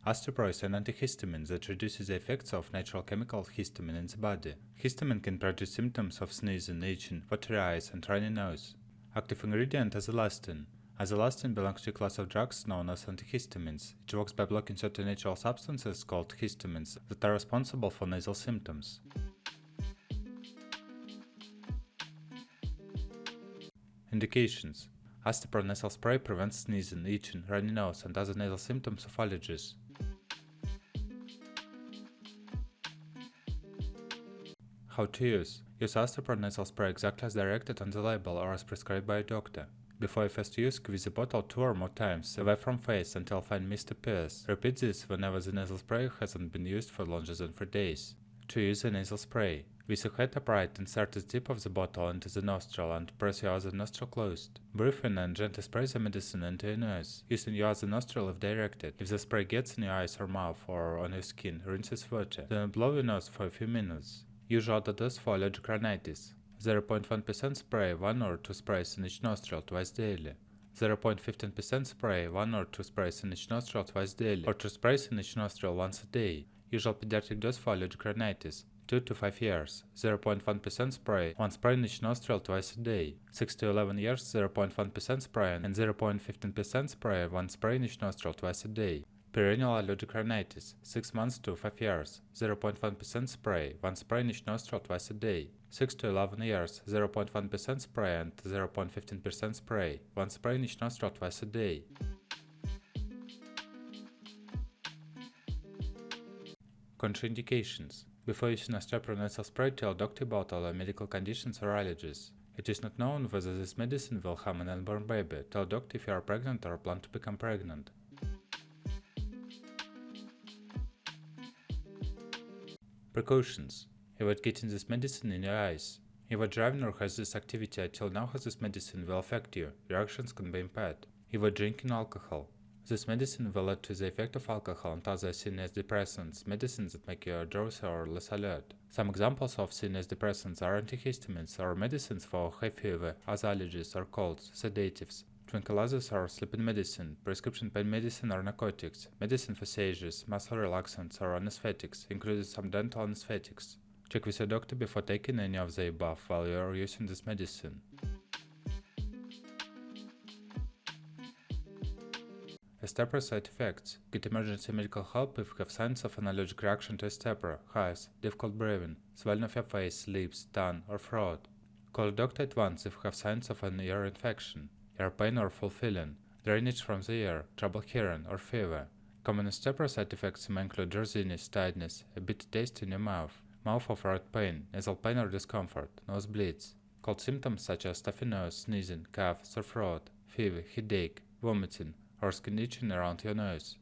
Astepro is an antihistamine that reduces the effects of natural chemical histamine in the body. Histamine can produce symptoms of sneezing, itching, watery eyes, and runny nose. Active ingredient is elastin. Elastin belongs to a class of drugs known as antihistamines. It works by blocking certain natural substances called histamines that are responsible for nasal symptoms. Indications: Astepro nasal spray prevents sneezing, itching, runny nose, and other nasal symptoms of allergies. How to use: use Astepro nasal spray exactly as directed on the label or as prescribed by a doctor. Before first use, squeeze the bottle 2 or more times away from face until fine mist appears. Repeat this whenever the nasal spray hasn't been used for longer than 3 days. To use a nasal spray: with your head upright, insert the tip of the bottle into the nostril and press your other nostril closed. Breathe in and gently spray the medicine into your nose, using your other nostril if directed. If the spray gets in your eyes or mouth or on your skin, rinse with water. Then blow your nose for a few minutes. Use outer dose for allergic rhinitis. 0.1% spray 1 or 2 sprays in each nostril twice daily. 0.15% spray 1 or 2 sprays in each nostril twice daily, or 2 sprays in each nostril once a day. Usual pediatric dose for allergic rhinitis: 2 to 5 years. 0.1% spray 1 spray in each nostril twice a day. 6 to 11 years, 0.1% spray and 0.15% spray 1 spray in each nostril twice a day. Perennial allergic rhinitis: 6 months to 5 years. 0.1% spray 1 spray in each nostril twice a day. 6 to 11 years, 0.1% spray and 0.15% spray 1 spray in each nostril twice a day. Contraindications: before using Astepro nasal spray, tell doctor about other medical conditions or allergies. It is not known whether this medicine will harm an unborn baby. Tell doctor if you are pregnant or plan to become pregnant. Precautions: avoid getting this medicine in your eyes. If you are driving or has this activity until now, how this medicine will affect you. Reactions can be impaired. Avoid drinking alcohol. This medicine will lead to the effect of alcohol and other CNS depressants, medicines that make you drowsy or less alert. Some examples of CNS depressants are antihistamines or medicines for hay fever, other allergies or colds, sedatives, tranquilizers or sleeping medicine, prescription pain medicine or narcotics, medicine for seizuries, muscle relaxants or anesthetics, including some dental anesthetics. Check with your doctor before taking any of the above while you are using this medicine. Astepro side effects: get emergency medical help if you have signs of an allergic reaction to Astepro, hives, difficult breathing, swelling of your face, lips, tongue, or throat. Call a doctor at once if you have signs of an ear infection, ear pain or full feeling, drainage from the ear, trouble hearing, or fever. Common Astepro side effects may include drowsiness, tiredness, a bitter taste in your mouth or throat pain, nasal pain or discomfort, nosebleeds. Cold symptoms such as stuffy nose, sneezing, cough, sore throat, fever, headache, vomiting, or skin itching around your nose.